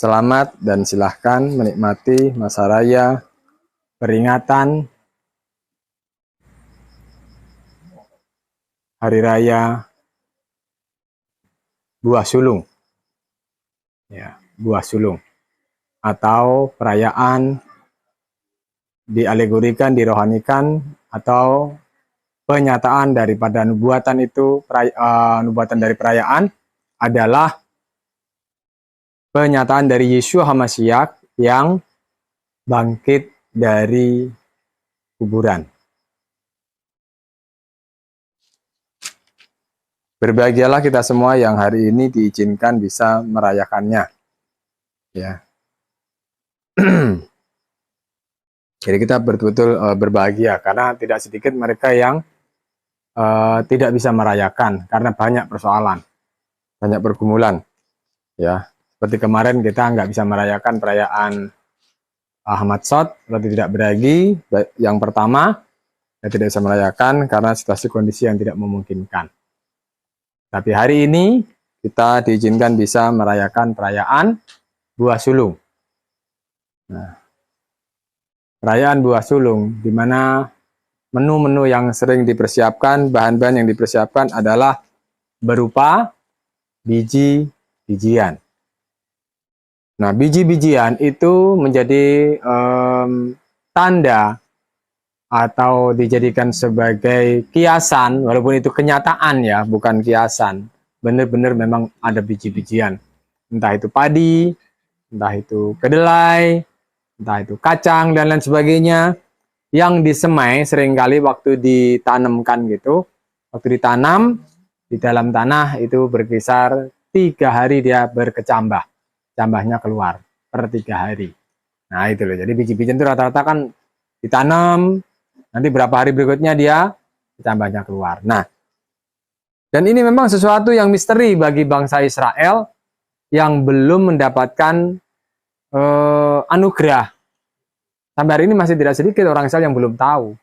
Selamat dan silahkan menikmati masa raya peringatan Hari Raya Buah Sulung, ya, Buah Sulung, atau perayaan dialegorikan, dirohanikan, atau penyataan daripada nubuatan itu, nubuatan dari perayaan adalah penyataan dari Yeshua HaMashiach yang bangkit dari kuburan. Berbahagialah kita semua yang hari ini diizinkan bisa merayakannya. Ya. Jadi kita betul-betul berbahagia karena tidak sedikit mereka yang tidak bisa merayakan karena banyak persoalan, banyak pergumulan. Ya. Seperti kemarin kita nggak bisa merayakan perayaan Ahmad Sot, berarti tidak beragi. Yang pertama, kita tidak bisa merayakan karena situasi kondisi yang tidak memungkinkan. Tapi hari ini kita diizinkan bisa merayakan perayaan Buah Sulung. Nah, perayaan Buah Sulung, di mana menu-menu yang sering dipersiapkan, bahan-bahan yang dipersiapkan adalah berupa biji-bijian. Nah, biji-bijian itu menjadi tanda atau dijadikan sebagai kiasan, walaupun itu kenyataan ya, bukan kiasan. Benar-benar memang ada biji-bijian. Entah itu padi, entah itu kedelai, entah itu kacang, dan lain sebagainya. Yang disemai seringkali waktu ditanamkan gitu, waktu ditanam di dalam tanah itu berkisar 3 hari dia berkecambah. Cambahnya keluar per 3 hari. Nah itu loh, jadi biji-bijian itu rata-rata kan ditanam, nanti berapa hari berikutnya dia cambahnya keluar. Nah, dan ini memang sesuatu yang misteri bagi bangsa Israel yang belum mendapatkan anugerah. Sampai hari ini masih tidak sedikit orang Israel yang belum tahu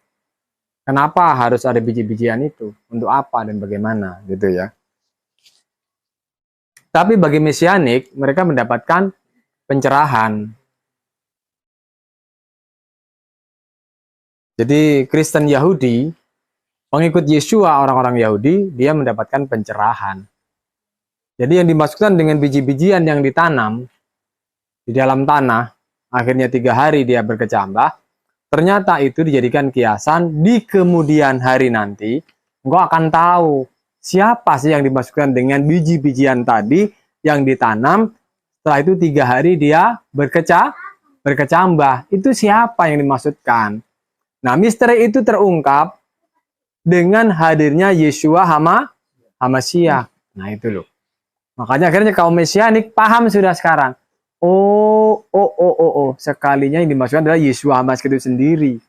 kenapa harus ada biji-bijian itu, untuk apa dan bagaimana gitu ya. Tapi bagi Mesianik, mereka mendapatkan pencerahan. Jadi Kristen Yahudi, pengikut Yeshua orang-orang Yahudi, dia mendapatkan pencerahan. Jadi yang dimaksudkan dengan biji-bijian yang ditanam di dalam tanah, akhirnya 3 hari dia berkecambah, ternyata itu dijadikan kiasan di kemudian hari nanti, engkau akan tahu siapa sih yang dimasukkan dengan biji-bijian tadi yang ditanam, setelah itu 3 hari dia berkecambah. Itu siapa yang dimaksudkan? Nah, misteri itu terungkap dengan hadirnya Yeshua HaMashiach. Nah, itu loh. Makanya akhirnya kaum Mesianik paham sudah sekarang. Oh, sekalinya yang dimaksudkan adalah Yeshua HaMashiach itu sendiri.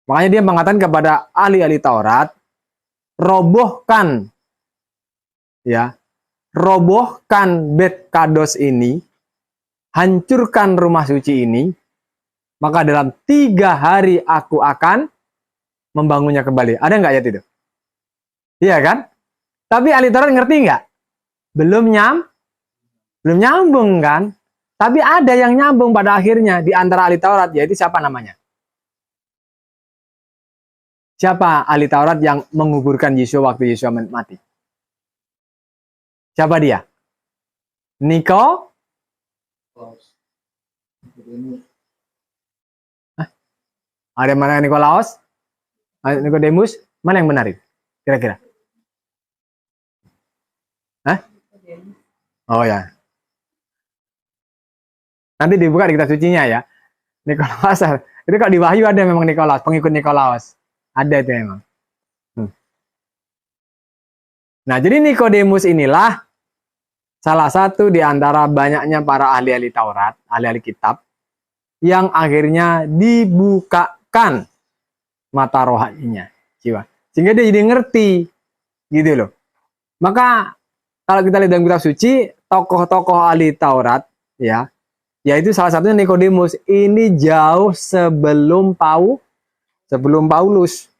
Makanya dia mengatakan kepada ahli-ahli Taurat, robohkan Bet Kados ini, hancurkan rumah suci ini, maka dalam 3 hari aku akan membangunnya kembali. Ada nggak ayat itu? Iya kan? Tapi ahli Taurat ngerti nggak? Belum nyambung kan? Tapi ada yang nyambung pada akhirnya di antara ahli Taurat, yaitu siapa namanya? Siapa ahli Taurat yang menguburkan Yesua waktu Yesua mati? Siapa dia? Niko? Ada mana Nikolaus? Nikodemus? Mana yang benar itu? Kira-kira? Hah? Oh ya. Nanti dibuka di kitab sucinya ya. Nikolaus. Itu kok di Wahyu ada memang Nikolaus, pengikut Nikolaus. Ada itu memang. Nah, jadi Nikodemus inilah salah satu di antara banyaknya para ahli-ahli Taurat, ahli-ahli kitab, yang akhirnya dibukakan mata rohaninya, jiwa. Sehingga dia jadi ngerti, gitu loh. Maka kalau kita lihat dalam kitab suci, tokoh-tokoh ahli Taurat, ya, yaitu salah satunya Nikodemus. Ini jauh sebelum Paulus.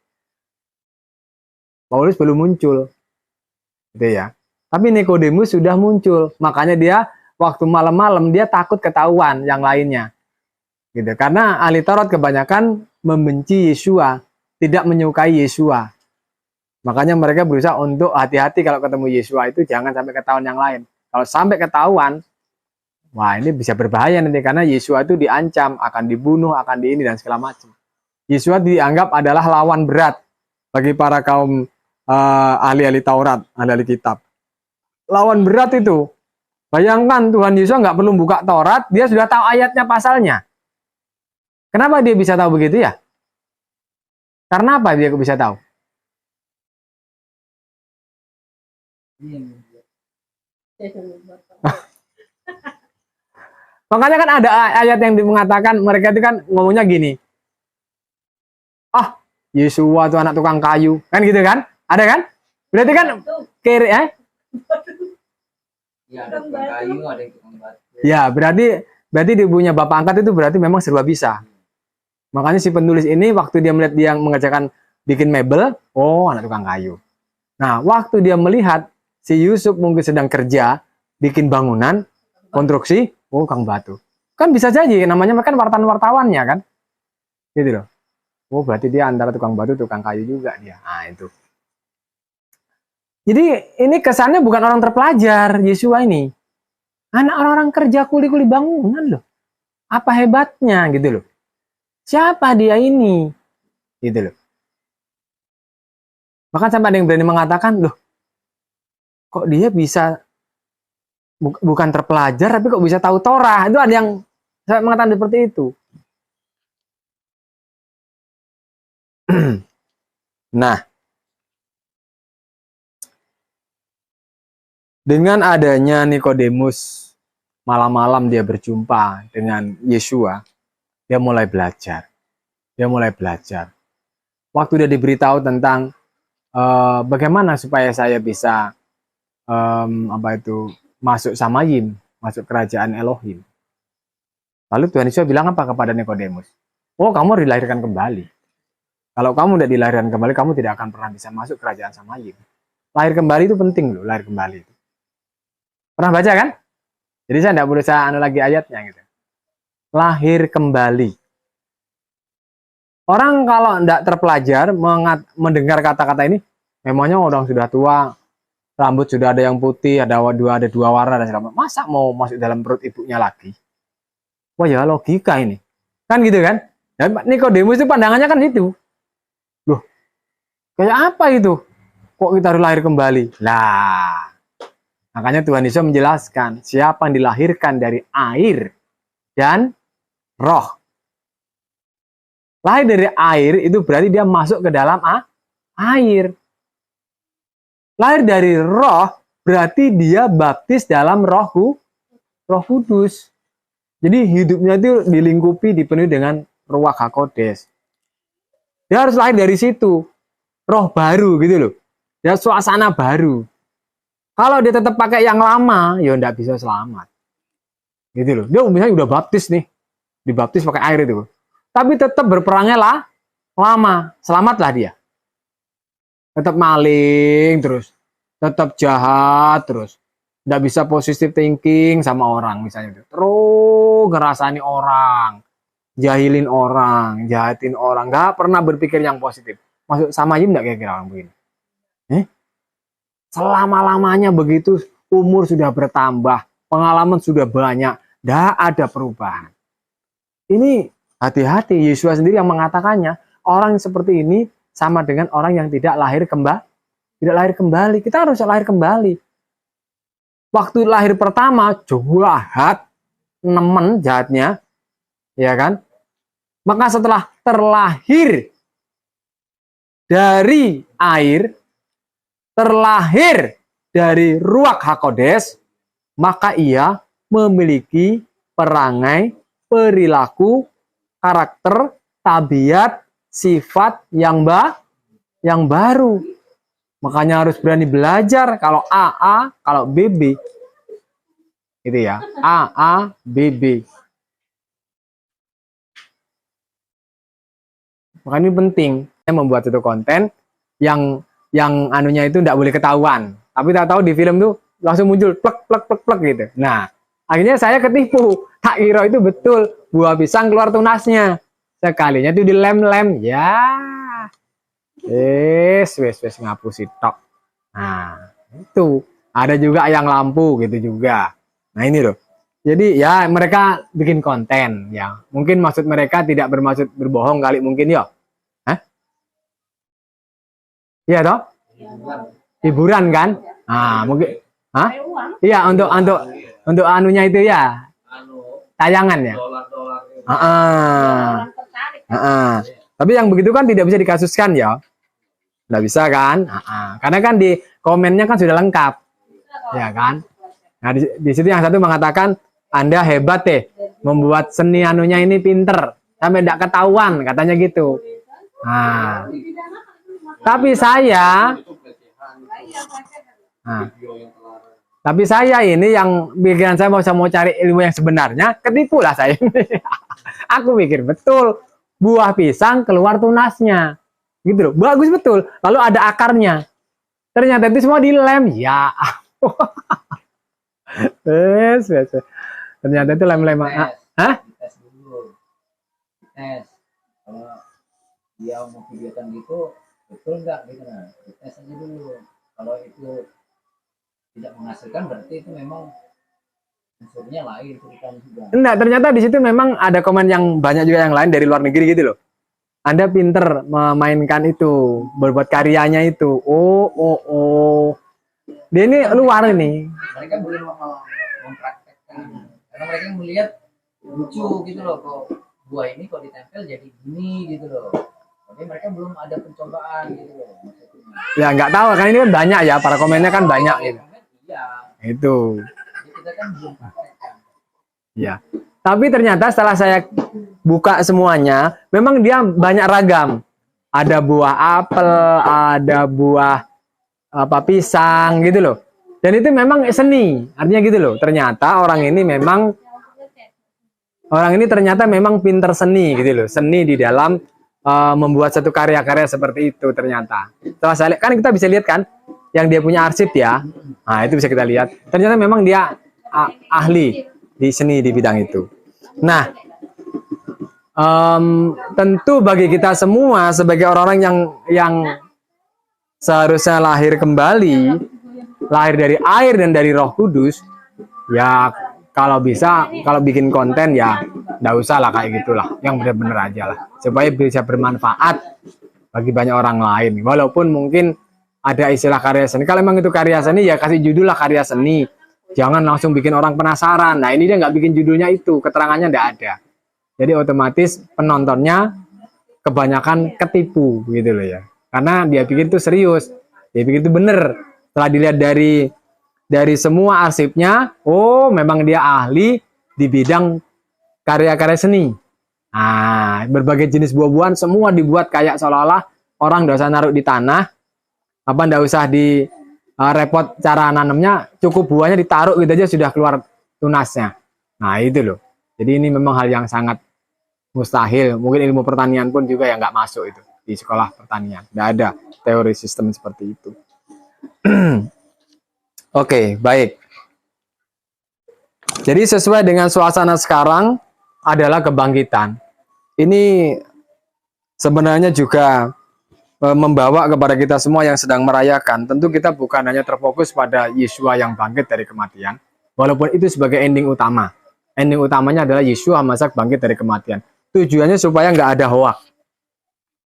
Paulus belum muncul, gitu ya. Tapi Nikodemus sudah muncul, makanya dia waktu malam-malam dia takut ketahuan yang lainnya, gitu. Karena ahli Taurat kebanyakan membenci Yesua, tidak menyukai Yesua. Makanya mereka berusaha untuk hati-hati kalau ketemu Yesua itu jangan sampai ketahuan yang lain. Kalau sampai ketahuan, wah ini bisa berbahaya nanti karena Yesua itu diancam akan dibunuh, akan diini dan segala macam. Yesua dianggap adalah lawan berat bagi para kaum ahli-ahli Taurat, ahli-ahli kitab. Lawan berat itu. Bayangkan Tuhan Yesus nggak perlu buka Taurat, dia sudah tahu ayatnya, pasalnya. Kenapa dia bisa tahu begitu ya? Karena apa dia bisa tahu? Makanya kan ada ayat yang mengatakan mereka itu kan ngomongnya gini. Ah, Yesua itu anak tukang kayu. Kan gitu kan? Ada kan? Berarti kan kiri Ya, ada tukang kayu, ada yang tukang batu. Ya, berarti dia punya bapak angkat itu berarti memang serba bisa. Makanya si penulis ini waktu dia melihat dia mengerjakan bikin mebel, oh anak tukang kayu. Nah, waktu dia melihat si Yusuf mungkin sedang kerja bikin bangunan, konstruksi, oh tukang batu. Kan bisa jadi namanya kan wartawan-wartawannya kan. Gitu loh. Oh, berarti dia antara tukang batu, tukang kayu juga dia. Nah, itu. Jadi ini kesannya bukan orang terpelajar, Yesua ini. Anak orang-orang kerja kuli-kuli bangunan loh. Apa hebatnya gitu loh. Siapa dia ini? Gitu loh. Bahkan sampai ada yang berani mengatakan, loh, kok dia bisa bukan terpelajar, tapi kok bisa tahu Torah? Itu ada yang saya mengatakan seperti itu. Nah, dengan adanya Nikodemus, malam-malam dia berjumpa dengan Yesua, dia mulai belajar. Waktu dia diberitahu tentang bagaimana supaya saya bisa masuk Samayim, masuk kerajaan Elohim. Lalu Tuhan Yesus bilang apa kepada Nikodemus? Oh, kamu harus dilahirkan kembali. Kalau kamu tidak dilahirkan kembali, kamu tidak akan pernah bisa masuk kerajaan Samayim. Lahir kembali itu penting loh, lahir kembali itu. Pernah baca kan? Jadi saya tidak berusaha lagi ayatnya gitu. Lahir kembali. Orang kalau tidak terpelajar mendengar kata-kata ini, memangnya orang sudah tua, rambut sudah ada yang putih, ada dua warna dan segala macam. Masa mau masuk dalam perut ibunya lagi? Wah ya logika ini. Kan gitu kan? Dan Nikodemus itu pandangannya kan itu. Loh, kayak apa itu? Kok kita harus lahir kembali? Lah, makanya Tuhan Yesus menjelaskan siapa yang dilahirkan dari air dan roh. Lahir dari air itu berarti dia masuk ke dalam air. Lahir dari roh berarti dia baptis dalam roh kudus. Jadi hidupnya itu dilingkupi, dipenuhi dengan Ruach HaKodes. Dia harus lahir dari situ. Roh baru gitu loh. Ya suasana baru. Kalau dia tetap pakai yang lama, ya enggak bisa selamat. Gitu loh. Dia misalnya udah baptis nih. Dibaptis pakai air itu. Tapi tetap berperangnya lama. Selamatlah dia. Tetap maling terus. Tetap jahat terus. Enggak bisa positive thinking sama orang misalnya. Terus ngerasani orang. Jahilin orang. Jahatin orang. Enggak pernah berpikir yang positif. masuk samayim enggak kira-kira orang begini? Selama-lamanya begitu, umur sudah bertambah, pengalaman sudah banyak, tidak ada perubahan. Ini hati-hati, Yesua sendiri yang mengatakannya, orang seperti ini sama dengan orang yang tidak lahir kembali. Kita harus lahir kembali. Waktu lahir pertama, jahat, nemen jahatnya, ya kan? Maka setelah terlahir dari air, terlahir dari ruach hakodes, maka ia memiliki perangai, perilaku, karakter, tabiat, sifat yang baru. Makanya harus berani belajar. Kalau AA, kalau BB, gitu ya. AA, BB. Maka ini penting. Saya membuat satu konten yang anunya itu tidak boleh ketahuan. Tapi tahu-tahu di film tuh langsung muncul plek gitu. Nah, akhirnya saya ketipu. Tak kira itu betul. Buah pisang keluar tunasnya. Sekalinya itu dilem-lem. Ya. Wes ngapusi tok. Nah, itu. Ada juga yang lampu gitu juga. Nah, ini loh. Jadi ya mereka bikin konten ya. Mungkin maksud mereka tidak bermaksud berbohong kali mungkin ya. Hah? Iya toh? Hiburan kan? Nah, mungkin hah? Iya, untuk anunya itu ya. Tayangan ya. Tapi yang begitu kan tidak bisa dikasuskan ya. Nggak bisa kan? Karena kan di komennya kan sudah lengkap. Ya kan? Nah, di situ yang satu mengatakan Anda hebat membuat seni anunya ini pinter sampai tidak ketahuan katanya gitu. Nah, tapi saya ini yang pikiran saya mau cari ilmu yang sebenarnya, ketipu lah saya. Aku mikir betul, buah pisang keluar tunasnya. Gitu loh, bagus betul. Lalu ada akarnya. Ternyata itu semua dilem. Ya. Ternyata itu lem-lem. Hah? Tes dulu. Tes. Kalau dia mau kegiatan gitu, betul nggak gitu nah. Tes aja dulu. Kalau itu tidak menghasilkan berarti itu memang unsurnya lain ceritanya juga. Enggak, ternyata di situ memang ada komen yang banyak juga yang lain dari luar negeri gitu loh. Anda pinter memainkan itu, berbuat karyanya itu. Oh. Dia ini luar ini. Mereka belum mempraktekkan. Karena mereka melihat lucu gitu loh, kok buah ini kok ditempel jadi gini gitu loh. Tapi mereka belum ada pencobaan gitu loh. Ya nggak tahu kan ini kan banyak ya, para komennya kan banyak gitu. Iya. Itu. Jadi kita kan belum praktekkan. Ya. Tapi ternyata setelah saya buka semuanya, memang dia banyak ragam. Ada buah apel, ada buah pisang gitu loh. Dan itu memang seni, artinya gitu loh. Ternyata orang ini ternyata memang pinter seni gitu loh. Seni di dalam membuat satu karya-karya seperti itu ternyata. Setelah saya lihat, kan kita bisa lihat kan yang dia punya arsip ya. Nah, itu bisa kita lihat. Ternyata memang dia ahli di seni di bidang itu. Nah, tentu bagi kita semua sebagai orang-orang yang seharusnya lahir kembali, lahir dari air dan dari Roh Kudus, ya kalau bisa, kalau bikin konten ya nggak usah lah kayak gitulah, yang benar-benar aja lah, supaya bisa bermanfaat bagi banyak orang lain. Walaupun mungkin ada istilah karya seni, kalau memang itu karya seni ya kasih judul lah karya seni. Jangan langsung bikin orang penasaran. Nah, ini dia nggak bikin judulnya itu, keterangannya nggak ada. Jadi otomatis penontonnya kebanyakan ketipu gitu loh ya. Karena dia pikir itu serius, dia pikir itu bener. Setelah dilihat dari semua arsipnya, oh memang dia ahli di bidang karya-karya seni. Nah, berbagai jenis buah-buahan semua dibuat kayak seolah-olah orang nggak usah naruh di tanah, apa nggak usah di repot cara nanamnya, cukup buahnya ditaruh gitu aja sudah keluar tunasnya. Nah itu loh. Jadi ini memang hal yang sangat mustahil. Mungkin ilmu pertanian pun juga yang nggak masuk itu di sekolah pertanian. Nggak ada teori sistem seperti itu. Oke, baik. Jadi sesuai dengan suasana sekarang adalah kebangkitan. Ini sebenarnya juga membawa kepada kita semua yang sedang merayakan, tentu kita bukan hanya terfokus pada Yesua yang bangkit dari kematian, walaupun itu sebagai ending utama. Ending utamanya adalah Yesua Hamasak bangkit dari kematian. Tujuannya supaya nggak ada hoak.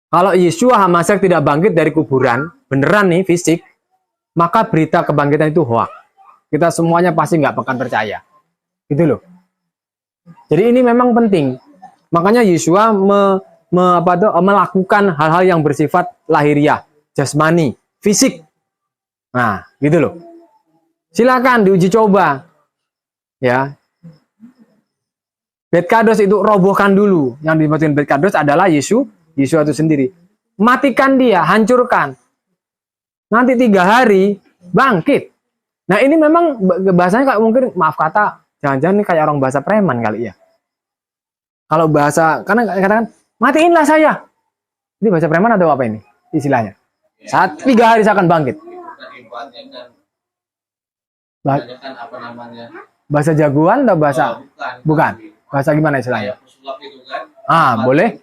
Kalau Yesua Hamasak tidak bangkit dari kuburan, beneran nih fisik, maka berita kebangkitan itu hoak. Kita semuanya pasti nggak akan percaya. Gitu loh. Jadi ini memang penting. Makanya Yesua melakukan hal-hal yang bersifat lahiriah, jasmani, fisik. Nah, gitu loh. Silakan diuji coba. Ya. Bet kados itu robohkan dulu. Yang dimaksudkan bet kados adalah Yesua itu sendiri. Matikan dia, hancurkan. Nanti 3 hari bangkit. Nah, ini memang bahasanya kayak mungkin, maaf kata, jangan-jangan ini kayak orang bahasa preman kali ya. Kalau bahasa, karena katakan, matiin lah saya. Ini bahasa preman atau apa ini istilahnya? Saat 3 hari saya akan bangkit. Apa namanya? Bahasa jagoan atau bahasa? Bukan. Bahasa gimana istilahnya? Boleh.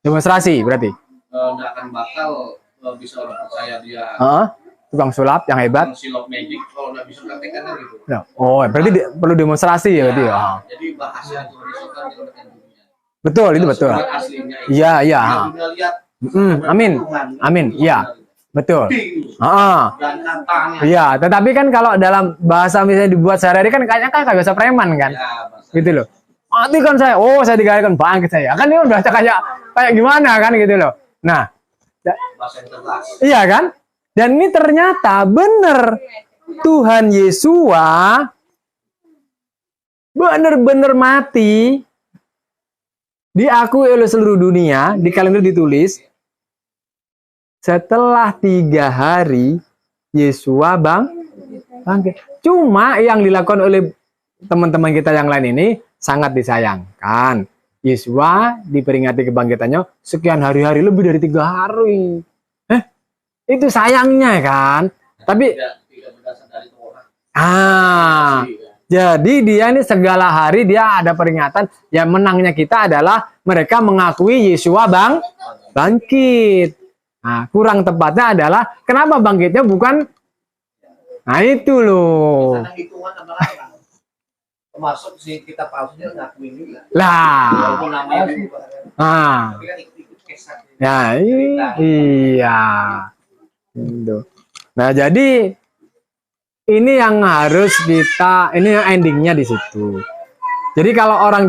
Demonstrasi berarti. Nggak akan bakal bisa orang percaya dia. Tukang sulap yang hebat. Silop magic kalau nggak bisa praktekkan kan gitu. Oh, berarti perlu demonstrasi ya berarti ya. Jadi bahasa itu disokan dengan dunia. Betul, itu betul. Iya, iya. Amin. Amin. Iya. Betul. Iya, tetapi kan kalau dalam bahasa misalnya dibuat sehari-hari kan kayaknya kan bahasa preman kan. Gitu loh. Matikan saya. Oh, saya digalakan bangkit saya. Kan ini udah kayak gimana kan gitu loh. Nah, iya kan? Dan ini ternyata benar Tuhan Yesua benar-benar mati, diakui oleh seluruh dunia, di kalender ditulis setelah 3 hari Yesua bangkit. Cuma yang dilakukan oleh teman-teman kita yang lain ini sangat disayangkan. Yesua diperingati kebangkitannya sekian hari-hari, lebih dari 3 hari. Itu sayangnya kan. Tapi jadi dia ini segala hari dia ada peringatan. Ya menangnya kita adalah mereka mengakui Yesua bangkit. Nah, kurang tepatnya adalah kenapa bangkitnya bukan. Nah, itu loh. Termasuk si kita palsunya ngakuin juga. Lah. Ya, iya. Nah, jadi ini yang harus ini endingnya di situ. Jadi kalau orang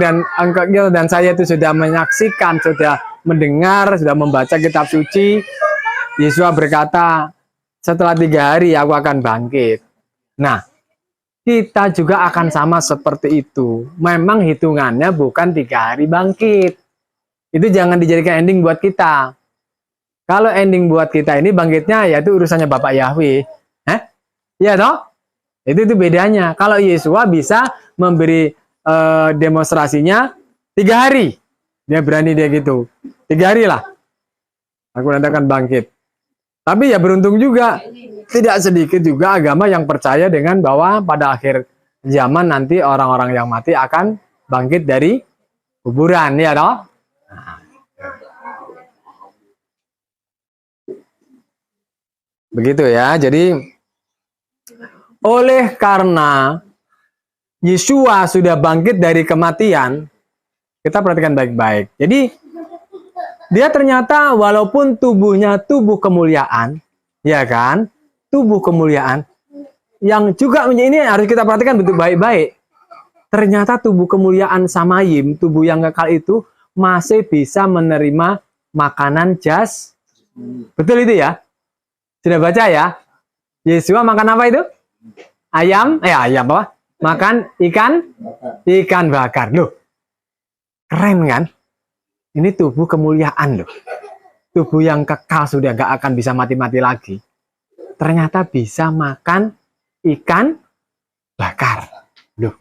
dan saya itu sudah menyaksikan, sudah mendengar, sudah membaca kitab suci, Yesua berkata, setelah 3 hari aku akan bangkit. Nah, kita juga akan sama seperti itu. Memang hitungannya bukan 3 hari bangkit. Itu jangan dijadikan ending buat kita. Kalau ending buat kita ini bangkitnya yaitu urusannya Bapak Yahweh. Iya toh? Itu bedanya. Kalau Yesua bisa memberi demonstrasinya 3 hari. Dia berani dia gitu. 3 hari lah. Aku nanti akan bangkit. Tapi ya beruntung juga. Tidak sedikit juga agama yang percaya dengan bahwa pada akhir zaman nanti orang-orang yang mati akan bangkit dari kuburan. Ya toh? Begitu ya. Jadi oleh karena Yesua sudah bangkit dari kematian, kita perhatikan baik-baik. Jadi dia ternyata walaupun tubuhnya tubuh kemuliaan, ya kan? Tubuh kemuliaan yang juga ini harus kita perhatikan betul baik-baik. Ternyata tubuh kemuliaan Samayim, tubuh yang kekal itu masih bisa menerima makanan Betul itu ya? Sudah baca ya? Yesua makan apa itu? Ayam apa? Makan ikan bakar. Loh, keren kan? Ini tubuh kemuliaan loh. Tubuh yang kekal sudah gak akan bisa mati-mati lagi. Ternyata bisa makan ikan bakar. Loh,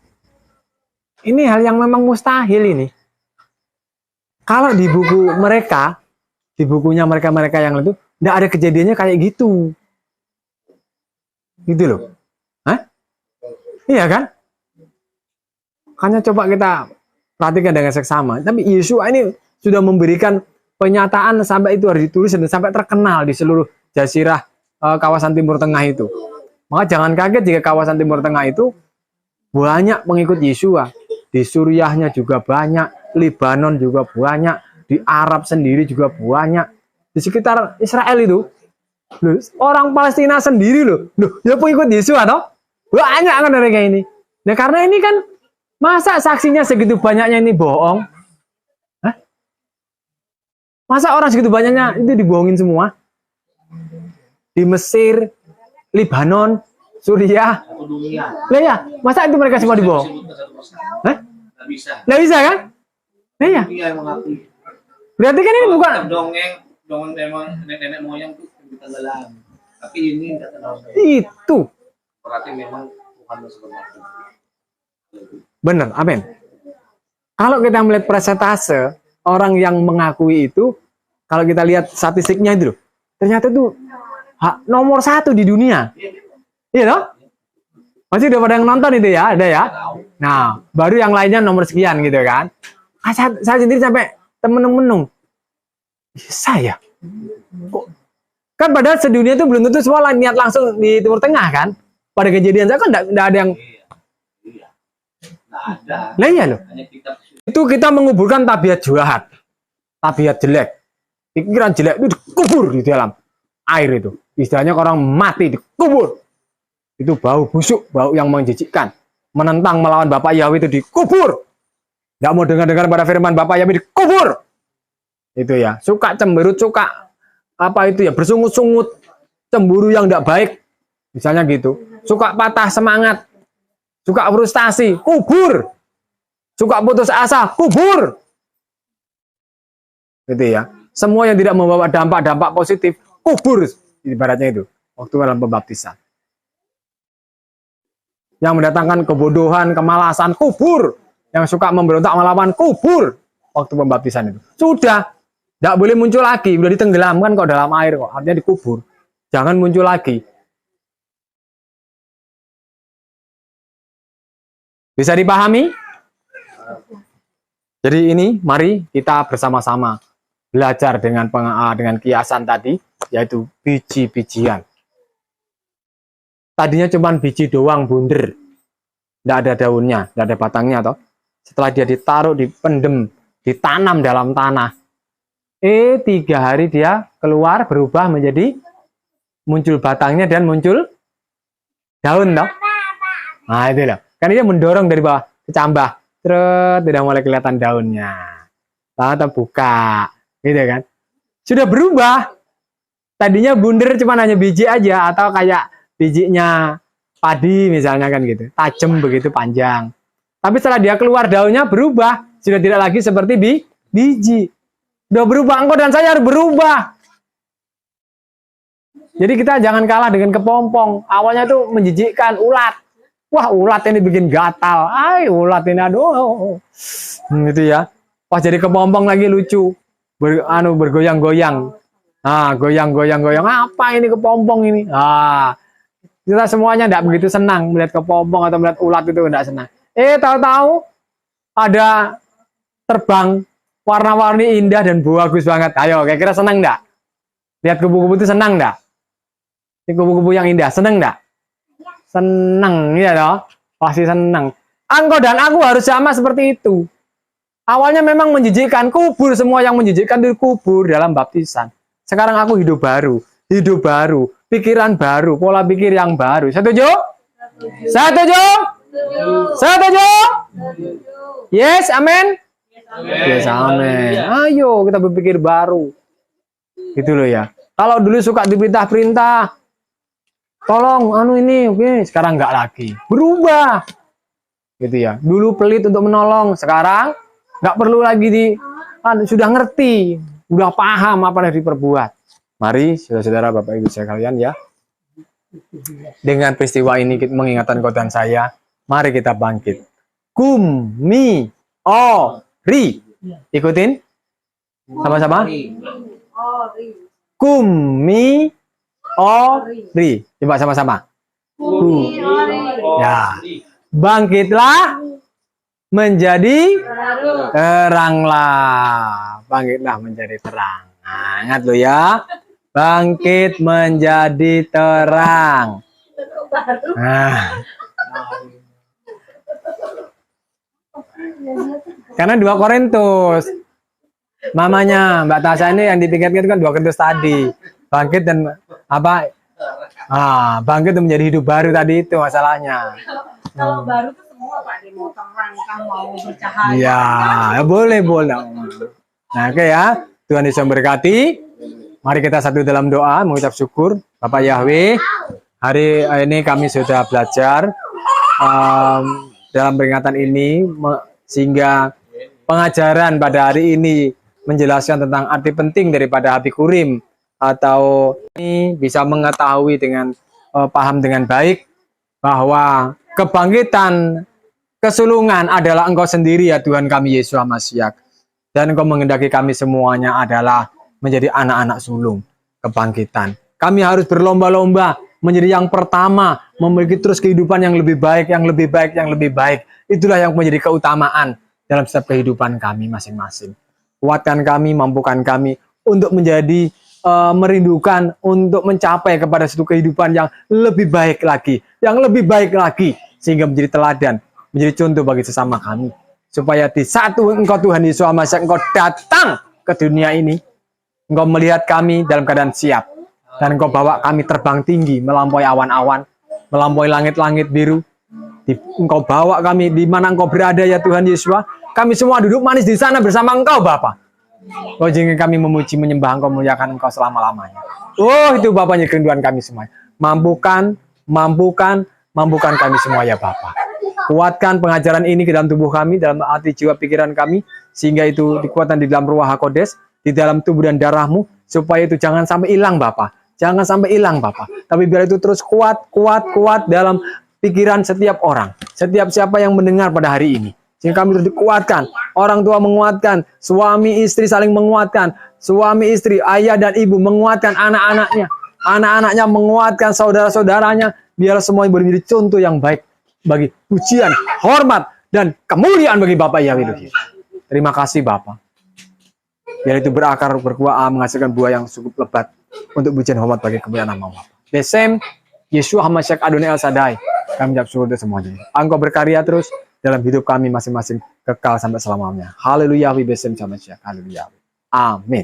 ini hal yang memang mustahil ini. Kalau di buku mereka, di bukunya mereka yang itu, nggak ada kejadiannya kayak gitu. Gitu loh. Iya kan? Hanya coba kita perhatikan dengan seksama. Tapi Yesua ini sudah memberikan penyataan sampai itu harus ditulis dan sampai terkenal di seluruh jazirah kawasan Timur Tengah itu. Maka jangan kaget jika kawasan Timur Tengah itu banyak pengikut Yesua. Di Suriahnya juga banyak, Lebanon juga banyak, di Arab sendiri juga banyak. Di sekitar Israel itu, loh, orang Palestina sendiri loh, ya pengikut Yesua toh. Banyak kan mereka ini. Nah karena ini kan masa saksinya segitu banyaknya ini bohong? Hah? Masa orang segitu banyaknya itu dibohongin semua? Di Mesir, Lebanon, Suriah. Lah ya, masa itu mereka semua dibohong? Hah? Nggak bisa kan? Nah ya. Berarti kan ini bukan dongeng memang nenek moyang tuh kita dalam. Tapi ini enggak tahu. Itu. Berarti memang Tuhan sebenarnya. Benar, amin. Kalau kita melihat persentase orang yang mengakui itu, kalau kita lihat statistiknya itu, ternyata itu nomor 1 di dunia. Iya toh? Masih udah pada yang nonton itu ya, ada ya. Nah, baru yang lainnya nomor sekian gitu kan. Saya sendiri sampai temen-menung. Saya kok kan padahal sedunia itu belum tentu semua niat langsung di Timur Tengah kan. Pada kejadian saya kan enggak ada yang lah iya loh. Itu kita menguburkan tabiat jahat, tabiat jelek, pikiran jelek itu dikubur di dalam air itu. Istilahnya orang mati dikubur. Itu bau busuk, bau yang menjijikkan. Menentang melawan Bapak Yahweh itu dikubur. Nggak mau dengar-dengar pada firman Bapak Yahweh dikubur. Itu ya, suka cemberut, suka apa itu ya, bersungut-sungut, cemburu yang tidak baik. Misalnya gitu. Suka patah semangat, suka frustasi, kubur. Suka putus asa, kubur. Gitu ya. Semua yang tidak membawa dampak-dampak positif, kubur. Ibaratnya itu, waktu dalam pembaptisan. Yang mendatangkan kebodohan, kemalasan, kubur. Yang suka memberontak melawan, kubur. Waktu pembaptisan itu. Sudah. Tidak boleh muncul lagi. Sudah ditenggelamkan kok dalam air kok. Artinya dikubur. Jangan muncul lagi. Bisa dipahami? Jadi ini, mari kita bersama-sama belajar dengan kiasan tadi, yaitu biji-bijian. Tadinya cuma biji doang, bunder. Tidak ada daunnya, tidak ada batangnya. Toh. Setelah dia ditaruh, dipendem, ditanam dalam tanah. 3 hari dia keluar, berubah menjadi muncul batangnya dan muncul daun. Toh. Nah itu loh. Kan dia mendorong dari bawah ke cambah. Terus tidak mulai kelihatan daunnya. Lalu terbuka. Gitu kan. Sudah berubah. Tadinya bunder cuma hanya biji aja. Atau kayak bijinya padi misalnya kan gitu. Tajam begitu panjang. Tapi setelah dia keluar daunnya berubah. Sudah tidak lagi seperti biji. Udah berubah. Engkau dan saya harus berubah. Jadi kita jangan kalah dengan kepompong. Awalnya tuh menjijikkan, ulat. Wah, ulat ini bikin gatal. Ulat ini aduh. Gitu ya. Pas jadi kepompong lagi lucu. Bergoyang-goyang. Nah, goyang-goyang. Apa ini kepompong ini? Kita semuanya tidak begitu senang melihat kepompong atau melihat ulat itu tidak senang. Tahu-tahu ada terbang warna-warni indah dan bagus banget. Ayo, kira-kira senang enggak? Lihat kupu-kupu itu senang enggak? Ini kupu-kupu yang indah, senang enggak? Senang, ya toh? Pasti senang. Engkau dan aku harus sama seperti itu. Awalnya memang menjijikkan, kubur semua yang menjijikkan itu kubur dalam baptisan. Sekarang aku hidup baru, pikiran baru, pola pikir yang baru. Setuju? Setuju? Setuju? Yes, amin. Yes, amin. Ayo kita berpikir baru. Gitu loh ya. Kalau dulu suka diperintah-perintah, tolong ini, oke, sekarang enggak lagi. Berubah. Gitu ya. Dulu pelit untuk menolong, sekarang enggak perlu lagi sudah ngerti, udah paham apa yang diperbuat. Mari saudara-saudara, Bapak Ibu sekalian ya. Dengan peristiwa ini mengingatkan kau dan saya, mari kita bangkit. Kum mi o ri. Ikutin. Sama-sama. Kum mi o ri. Coba sama-sama. Ya. Bangkitlah menjadi teranglah. bangkitlah menjadi terang. Nah, ingat lo ya, bangkit menjadi terang. Nah, karena 2 Korintus, mamanya Mbak Tasya ini yang dipikirkan itu kan 2 Korintus tadi, bangkit dan apa? Bangkit dan menjadi hidup baru tadi itu masalahnya. Kalau baru tuh semua Pak, dia mau terang kan, mau bercahaya. Iya, ya boleh. Nah, oke ya. Tuhan Yesus memberkati. Mari kita satu dalam doa mengucap syukur. Bapak Yahweh, hari ini kami sudah belajar dalam peringatan ini sehingga pengajaran pada hari ini menjelaskan tentang arti penting daripada Habikurim, atau ini bisa mengetahui dengan paham dengan baik bahwa kebangkitan kesulungan adalah Engkau sendiri ya Tuhan kami Yesus Masiak, dan Engkau menghendaki kami semuanya adalah menjadi anak-anak sulung kebangkitan. Kami harus berlomba-lomba menjadi yang pertama, memiliki terus kehidupan yang lebih baik, yang lebih baik, yang lebih baik. Itulah yang menjadi keutamaan dalam setiap kehidupan kami masing-masing. Kuatkan kami, mampukan kami untuk menjadi merindukan untuk mencapai kepada satu kehidupan yang lebih baik lagi, sehingga menjadi teladan, menjadi contoh bagi sesama kami, supaya di satu Engkau Tuhan Yesus Masiak, Engkau datang ke dunia ini, Engkau melihat kami dalam keadaan siap, dan Engkau bawa kami terbang tinggi melampaui awan-awan, melampaui langit-langit biru. Engkau bawa kami di mana Engkau berada ya Tuhan Yesus. Kami semua duduk manis di sana bersama Engkau Bapa. Oh, jangan kami memuji, menyembah Engkau, memuliakan Engkau selama-lamanya. Oh, itu Bapaknya kerinduan kami semua. Mampukan kami semua ya Bapa. Kuatkan pengajaran ini ke dalam tubuh kami, dalam hati, jiwa, pikiran kami, sehingga itu dikuatkan di dalam ruah HaKodes, di dalam tubuh dan darah-Mu, supaya itu jangan sampai hilang Bapa. Jangan sampai hilang Bapa. Tapi biar itu terus kuat dalam pikiran setiap orang, setiap siapa yang mendengar pada hari ini. Sehingga kami terus dikuatkan, orang tua menguatkan, suami istri saling menguatkan, suami istri, ayah dan ibu menguatkan anak-anaknya menguatkan saudara-saudaranya, biar semuanya boleh menjadi contoh yang baik bagi pujian, hormat, dan kemuliaan bagi Bapak Yahweh. Terima kasih Bapak. Biar itu berakar, berkuah, menghasilkan buah yang cukup lebat untuk pujian hormat bagi kemuliaan nama Bapak. Besem, Yeshua HaMashiach Adonai El Shaddai, kami ucap syukur untuk semuanya. Engkau berkarya terus dalam hidup kami masing-masing, kekal sampai selamanya. Haleluya, besem HaMashiach. Haleluya. Amin.